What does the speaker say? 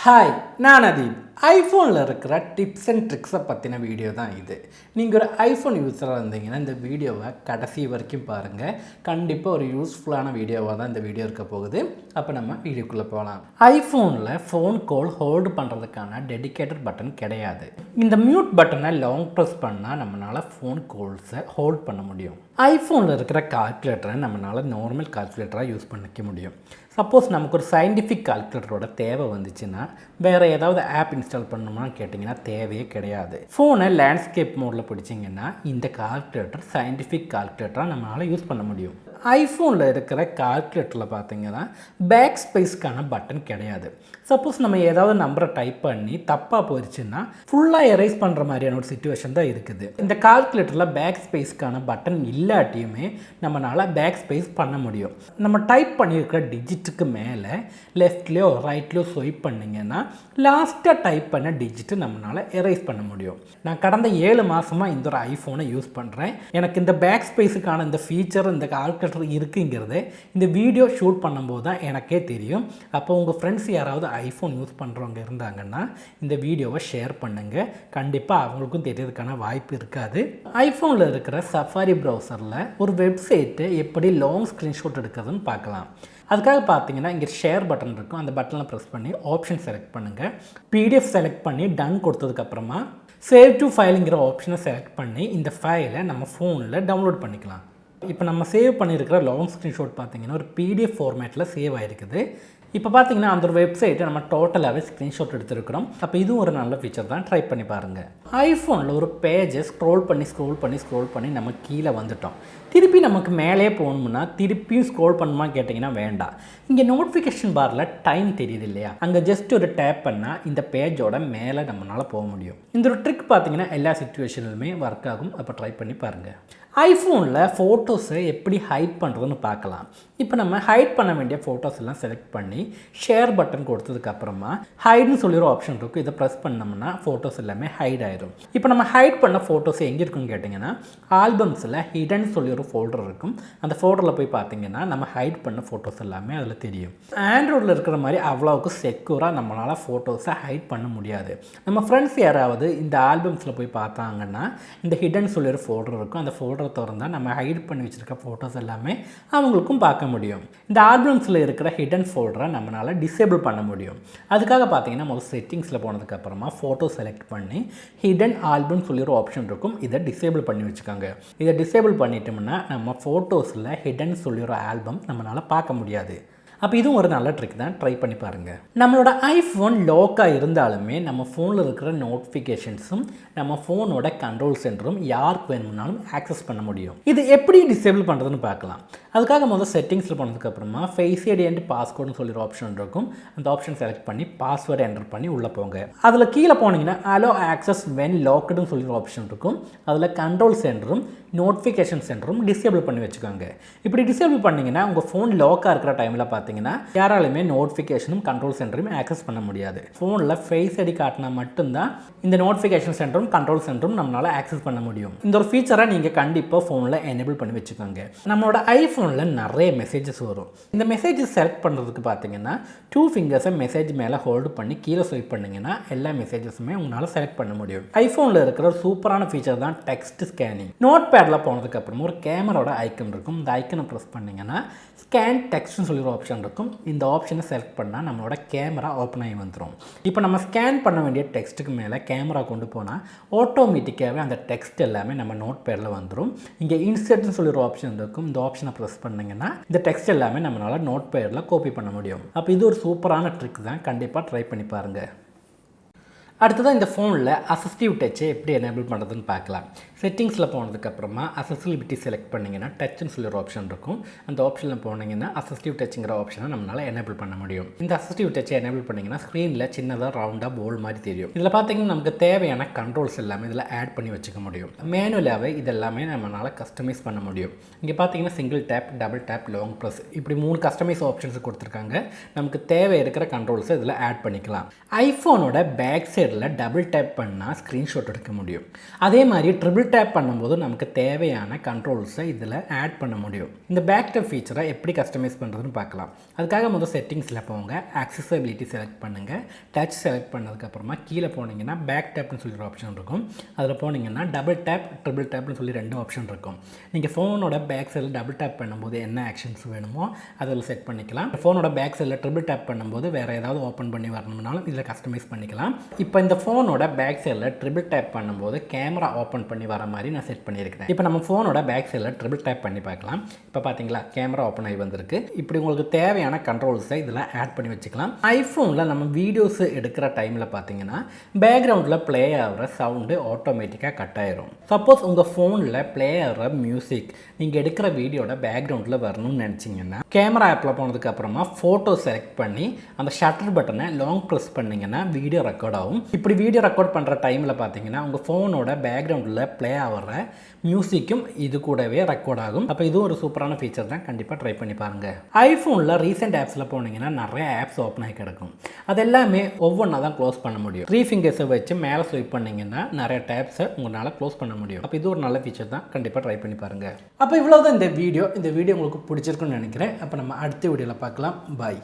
Hi, நான் அதீப். ஐஃபோனில் இருக்கிற tips and ட்ரிக்ஸை பற்றின வீடியோ தான் இது. நீங்கள் ஒரு ஐஃபோன் யூஸராக இருந்தீங்கன்னா இந்த வீடியோவை கடைசி வரைக்கும் பாருங்கள். கண்டிப்பாக ஒரு யூஸ்ஃபுல்லான வீடியோவாக தான் இந்த வீடியோ இருக்க போகுது. அப்போ நம்ம வீடியோக்குள்ளே போகலாம். ஐஃபோனில் ஃபோன் கால் ஹோல்டு பண்ணுறதுக்கான டெடிகேட்டட் பட்டன் கிடையாது. இந்த மியூட் பட்டனை லாங் ப்ரெஸ் பண்ணால் நம்மளால் ஃபோன் கால்ஸை ஹோல்ட் பண்ண முடியும். ஐஃபோனில் இருக்கிற கால்குலேட்டரை நம்மளால் நார்மல் கால்குலேட்டராக யூஸ் பண்ணிக்க முடியும். சப்போஸ் நமக்கு ஒரு சயின்டிஃபிக் கால்குலேட்டரோட தேவை வந்துச்சுன்னா வேறு ஏதாவது ஆப் இன்ஸ்டால் பண்ணணும்னா கேட்டிங்கன்னா தேவையே கிடையாது. ஃபோனை லேண்ட்ஸ்கேப் மோடில் பிடிச்சிங்கன்னா இந்த கால்குலேட்டர் சயின்டிஃபிக் கால்குலேட்டராக நம்மளால் யூஸ் பண்ண முடியும். ஐஃபோனில் இருக்கிற கால்குலேட்டரில் பார்த்தீங்கன்னா பேக் ஸ்பேஸ்க்கான பட்டன் கிடையாது. சப்போஸ் நம்ம ஏதாவது நம்பரை டைப் பண்ணி தப்பாக போயிடுச்சுன்னா ஃபுல்லாக எரேஸ் பண்ணுற மாதிரியான ஒரு சிச்சுவேஷன் தான் இருக்குது. இந்த கால்குலேட்டரில் பேக் ஸ்பேஸ்க்கான பட்டன் இல்லாட்டியுமே நம்மளால் பேக் ஸ்பேஸ் பண்ண முடியும். நம்ம டைப் பண்ணியிருக்கிற டிஜிட்டுக்கு மேலே லெஃப்ட்லேயோ ரைட்லேயோ ஸ்வைப் பண்ணிங்கன்னா லாஸ்ட்டாக டைப் பண்ண டிஜிட்டு நம்மளால் எரேஸ் பண்ண முடியும். நான் கடந்த 7 மாதமாக இந்த ஒரு ஐஃபோனை யூஸ் பண்ணுறேன். எனக்கு இந்த பேக் ஸ்பேஸுக்கான இந்த ஃபீச்சர் இந்த கால்குலேட்டர் இருக்குங்கிறது இந்த வீடியோ ஷூட் பண்ணும்போது தான் எனக்கே தெரியும். அப்போ உங்கள் ஃப்ரெண்ட்ஸ் யாராவது ஐஃபோன் யூஸ் பண்ணுறவங்க இருந்தாங்கன்னா இந்த வீடியோவை ஷேர் பண்ணுங்கள். கண்டிப்பாக அவங்களுக்கும் தெரியறதுக்கான வாய்ப்பு இருக்காது. ஐஃபோனில் இருக்கிற சஃபாரி ப்ரௌசரில் ஒரு வெப்சைட்டு எப்படி லாங் ஸ்க்ரீன்ஷாட் எடுக்கிறதுன்னு பார்க்கலாம். அதுக்காக பார்த்தீங்கன்னா இங்கே ஷேர் பட்டன் இருக்கும். அந்த பட்டனில் ப்ரெஸ் பண்ணி ஆப்ஷன் செலக்ட் பண்ணுங்கள். பிடிஎஃப் செலக்ட் பண்ணி டன் கொடுத்ததுக்கப்புறமா சேவ் டு ஃபைலுங்கிற ஆப்ஷனை செலக்ட் பண்ணி இந்த ஃபைலை நம்ம ஃபோனில் டவுன்லோட் பண்ணிக்கலாம். இப்போ நம்ம சேவ் பண்ணியிருக்கிற லாங் ஸ்க்ரீன்ஷாட் பார்த்தீங்கன்னா ஒரு பிடிஎஃப் ஃபார்மேட்டில் சேவ் ஆகிருக்குது. இப்போ பார்த்தீங்கன்னா அந்த ஒரு வெப்சைட்டை நம்ம டோட்டலாகவே ஸ்க்ரீன்ஷாட் எடுத்துருக்கிறோம். அப்போ இதுவும் ஒரு நல்ல ஃபீச்சர் தான், ட்ரை பண்ணி பாருங்கள். ஐஃபோனில் ஒரு பேஜை ஸ்க்ரோல் பண்ணி நம்ம கீழே வந்துட்டோம். திருப்பி நமக்கு மேலே போகணும்னா திருப்பியும் ஸ்க்ரோல் பண்ணுமா கேட்டிங்கன்னா வேண்டாம். இங்கே நோட்டிஃபிகேஷன் பாரில் டைம் தெரியுது இல்லையா, அங்கே ஜஸ்ட் ஒரு டேப் பண்ணால் இந்த பேஜோட மேலே நம்மளால் போக முடியும். இந்த ஒரு ட்ரிக் பார்த்தீங்கன்னா எல்லா சிச்சுவேஷன்லுமே ஒர்க் ஆகும். அப்போ ட்ரை பண்ணி பாருங்கள். ஐஃபோனில் ஃபோட்டோஸை எப்படி ஹைட் பண்ணுறதுன்னு பார்க்கலாம். இப்போ நம்ம ஹைட் பண்ண வேண்டிய ஃபோட்டோஸ் எல்லாம் செலக்ட் பண்ணி ஷேர் பட்டன் கொடுத்ததுக்கப்புறமா ஹைட்னு சொல்லி ஒரு ஆப்ஷன் இருக்கும். இதை ப்ரெஸ் பண்ணோம்னா ஃபோட்டோஸ் எல்லாமே ஹைட் ஆயிடும். இப்போ நம்ம ஹைட் பண்ண ஃபோட்டோஸ் எங்கே இருக்குன்னு கேட்டிங்கன்னா ஆல்பம்ஸில் ஹிடன் சொல்லி ஒரு ஃபோல்டர் இருக்கும். அந்த ஃபோல்டரில் போய் பார்த்தீங்கன்னா நம்ம ஹைட் பண்ண ஃபோட்டோஸ் எல்லாமே அதில் தெரியும். ஆண்ட்ராய்டில் இருக்கிற மாதிரி அவ்வளோவுக்கு செக்யூராக நம்மளால் ஃபோட்டோஸை ஹைட் பண்ண முடியாது. நம்ம ஃப்ரெண்ட்ஸ் யாராவது இந்த ஆல்பம்ஸில் போய் பார்த்தாங்கன்னா இந்த ஹிடன் சொல்லி ஒரு ஃபோல்டர் இருக்கும். அந்த ஃபோல்டர் திறந்தால் நம்ம ஹைட் பண்ணி வச்சுருக்க ஃபோட்டோஸ் எல்லாமே அவங்களுக்கும் பார்க்க முடியும். இந்த ஆல்பம்ஸில் இருக்கிற ஹிடன் ஃபோல்டரை நம்மளால் டிசேபிள் பண்ண முடியும். அதுக்காக பார்த்தீங்கன்னா முதல் செட்டிங்ஸில் போனதுக்கப்புறமா ஃபோட்டோ செலக்ட் பண்ணி ஹிடன் ஆல்பம் சொல்லி ஒரு ஆப்ஷன் இருக்கும். இதை டிசேபிள் பண்ணி வச்சுக்கோங்க. இதை டிசேபிள் பண்ணிட்டோம்னா நம்ம ஃபோட்டோஸில் ஹிடன் சொல்லி ஒரு ஆல்பம் நம்மளால் பார்க்க முடியாது. அப்போ இதுவும் ஒரு நல்ல ட்ரிக் தான், ட்ரை பண்ணி பாருங்கள். நம்மளோட ஐஃபோன் லாக்காக இருந்தாலுமே நம்ம ஃபோனில் இருக்கிற நோட்டிஃபிகேஷன்ஸும் நம்ம ஃபோனோட கண்ட்ரோல் சென்டரும் யாருக்கு வேணும்னாலும் ஆக்சஸ் பண்ண முடியும். இது எப்படி டிசேபிள் பண்ணுறதுன்னு பார்க்கலாம். அதுக்காக முதல் செட்டிங்ஸில் போனதுக்கப்புறமா ஃபேஸ் ஐடி அண்ட் பாஸ்வேர்டுன்னு சொல்லி ஒரு ஆப்ஷன் இருக்கும். அந்த ஆப்ஷன் செலக்ட் பண்ணி பாஸ்வேர்டு என்டர் பண்ணி உள்ளே போங்க. அதில் கீழே போனீங்கன்னா அலோ ஆக்சஸ் வென் லாக்டுன்னு சொல்லி ஒரு ஆப்ஷன் இருக்கும். அதில் கண்ட்ரோல் சென்டரும் நோட்டிஃபிகேஷன் சென்டரும் டிசேபிள் பண்ணி வச்சுக்கோங்க. இப்படி டிசேபிள் பண்ணிங்கன்னா உங்கள் ஃபோன் லாக்காக இருக்கிற டைமில் பார்த்தீங்கன்னா யாராலுமே நோட்டிஃபிகேஷனும் கண்ட்ரோல் சென்டரும் ஆக்சஸ் பண்ண முடியாது. ஃபோனில் ஃபேஸ் ஐடி காட்டினா மட்டும்தான் இந்த நோட்டிஃபிகேஷன் சென்டரும் கண்ட்ரோல் சென்டரும் நம்மளால் ஆக்சஸ் பண்ண முடியும். இந்த ஒரு ஃபீச்சரை நீங்கள் கண்டிப்பாக ஃபோனில் எனேபிள் பண்ணி வச்சுக்கோங்க. நம்மளோட ஐஃபோனில் நிறைய மெசேஜஸ் வரும். இந்த மெசேஜஸ் செலக்ட் பண்ணுறதுக்கு பார்த்தீங்கன்னா 2 ஃபிங்கர்ஸை மெசேஜ் மேலே ஹோல்டு பண்ணி கீழே ஸ்வைப் பண்ணிங்கன்னா எல்லா மெசேஜஸுமே உங்களால் செலக்ட் பண்ண முடியும். ஐஃபோனில் இருக்கிற ஒரு சூப்பரான ஃபீச்சர் தான் டெக்ஸ்ட் ஸ்கேனிங். நோட் பேடில் போனதுக்கப்புறமா ஒரு கேமராவோட ஐக்கன் இருக்கும். இந்த ஐக்கனை ப்ரெஸ் பண்ணிங்கன்னா ஸ்கேன் டெக்ஸ்ட்னு சொல்லி ஒரு ஆப்ஷன் இருக்கும். இந்த ஆப்ஷனை செலக்ட் பண்ணால் நம்மளோட கேமரா ஓப்பன் ஆகி வந்துடும். இப்போ நம்ம ஸ்கேன் பண்ண வேண்டிய டெக்ஸ்ட்டுக்கு மேலே கேமரா கொண்டு போனால் ஆட்டோமேட்டிக்காகவே அந்த டெக்ஸ்ட் எல்லாமே நம்ம நோட் பேடில் வந்துடும். இங்கே இன்சர்ட்னு சொல்லி ஒரு ஆப்ஷன் இருக்கும். இந்த ஆப்ஷனை ப்ரெஸ் பண்ணிங்கன்னா இந்த டெக்ஸ்ட் எல்லாமே நம்மளால் நோட் பேடில் காப்பி பண்ண முடியும். அப்போ இது ஒரு சூப்பரான ட்ரிக் தான், கண்டிப்பாக ட்ரை பண்ணி பாருங்கள். அடுத்ததான் இந்த ஃபோனில் அசிஸ்டிவ் டச்சை எப்படி எனேபிள் பண்ணுறதுன்னு பார்க்கலாம். செட்டிங்ஸில் போனதுக்கப்புறமா அசசிபிலிட்டி செலக்ட் பண்ணிங்கன்னா டச்சுன்னு சொல்லி ஒரு ஆப்ஷன் இருக்கும். அந்த ஆப்ஷனில் போனீங்கன்னா அசிஸ்டிவ் டச்சுங்கிற ஆப்ஷனை நம்மளால் எனேபிள் பண்ண முடியும். இந்த அசிஸ்டிவ் டச்சை எனேபிள் பண்ணிங்கன்னா ஸ்க்ரீனில் சின்னதாக ரவுண்டாக போல் மாதிரி தெரியும். இதில் பார்த்தீங்கன்னா நமக்கு தேவையான கண்ட்ரோல்ஸ் எல்லாமே இதில் ஆட் பண்ணி வச்சுக்க முடியும். மேனுவலாகவே இதெல்லாமே நம்மளால் கஸ்டமைஸ் பண்ண முடியும். இங்கே பார்த்தீங்கன்னா single tape, double tape, long press இப்படி 3 கஸ்டமைஸ் ஆப்ஷன்ஸ் கொடுத்துருக்காங்க. நமக்கு தேவை இருக்கிற கண்ட்ரோல்ஸை இதில் ஆட் பண்ணிக்கலாம். ஐஃபோனோட பேக் சைடு சைடில் டபுள் டேப் பண்ணால் ஸ்க்ரீன்ஷாட் எடுக்க முடியும். அதே மாதிரி ட்ரிபிள் டேப் பண்ணும்போது நமக்கு தேவையான கண்ட்ரோல்ஸை இதில் ஆட் பண்ண முடியும். இந்த பேக் டேப் ஃபீச்சரை எப்படி கஸ்டமைஸ் பண்ணுறதுன்னு பார்க்கலாம். அதுக்காக முதல் செட்டிங்ஸில் போங்க, ஆக்சஸபிலிட்டி செலக்ட் பண்ணுங்கள். டச் செலக்ட் பண்ணதுக்கப்புறமா கீழே போனீங்கன்னா பேக் டேப்னு சொல்லி ஒரு ஆப்ஷன் இருக்கும். அதில் போனீங்கன்னா டபுள் டேப் ட்ரிபிள் டேப்னு சொல்லி 2 ஆப்ஷன் இருக்கும். நீங்கள் ஃபோனோட பேக் சைடில் டபுள் டேப் பண்ணும்போது என்ன ஆக்ஷன்ஸ் வேணுமோ அதில் செட் பண்ணிக்கலாம். ஃபோனோட பேக் சைடில் ட்ரிபிள் டேப் பண்ணும்போது வேறு ஏதாவது ஓப்பன் பண்ணி வரணும்னாலும் இதில் கஸ்டமைஸ் பண்ணிக்கலாம். இப்போ இந்த ஃபோனோட பேக் சைடில் ட்ரிபிள் டேப் பண்ணும்போது கேமரா ஓப்பன் பண்ணி வர மாதிரி நான் செட் பண்ணியிருக்கிறேன். இப்போ நம்ம ஃபோனோட பேக் சைடில் ட்ரிபிள் டேப் பண்ணி பார்க்கலாம். இப்போ பார்த்தீங்களா கேமரா ஓப்பன் ஆகி வந்திருக்கு. இப்படி உங்களுக்கு தேவையான கண்ட்ரோல்ஸை இதில் ஆட் பண்ணி வச்சுக்கலாம். ஐஃபோனில் நம்ம வீடியோஸ் எடுக்கிற டைமில் பார்த்தீங்கன்னா பேக்ரவுண்டில் ப்ளே ஆகிற சவுண்டு ஆட்டோமேட்டிக்காக கட் ஆயிரும். சப்போஸ் உங்கள் ஃபோனில் ப்ளே ஆகிற மியூசிக் நீங்கள் எடுக்கிற வீடியோட பேக்ரவுண்டில் வரணும்னு நினச்சிங்கன்னா கேமரா ஆப்பில் போனதுக்கப்புறமா ஃபோட்டோ செலக்ட் பண்ணி அந்த ஷட்டர் பட்டனை லாங் ப்ரெஸ் பண்ணிங்கன்னா வீடியோ ரெக்கார்ட் ஆகும். இப்படி வீடியோ ரெக்கார்ட் பண்ணுற டைமில் பார்த்தீங்கன்னா உங்கள் ஃபோனோட பேக்ரவுண்டில் ப்ளே ஆகிற மியூசிக்கும் இது கூடவே ரெக்கார்ட் ஆகும். அப்போ இதுவும் ஒரு சூப்பரான ஃபீச்சர் தான், கண்டிப்பாக ட்ரை பண்ணி பாருங்கள். ஐஃபோனில் ரீசெண்ட் ஆப்ஸில் போனீங்கன்னா நிறைய ஆப்ஸ் ஓப்பன் ஆகி கிடக்கும். அது எல்லாமே ஒவ்வொன்றா தான் க்ளோஸ் பண்ண முடியும். 3 ஃபிங்கர்ஸை வச்சு மேலே ஸ்வைப் பண்ணிங்கன்னா நிறைய டேப்ஸை உங்களால் க்ளோஸ் பண்ண முடியும். அப்போ இது ஒரு நல்ல ஃபீச்சர் தான், கண்டிப்பாக ட்ரை பண்ணி பாருங்கள். அப்போ இவ்வளோ தான் இந்த வீடியோ உங்களுக்கு பிடிச்சிருக்குன்னு நினைக்கிறேன். அப்போ நம்ம அடுத்த வீடியோவில் பார்க்கலாம். பாய்.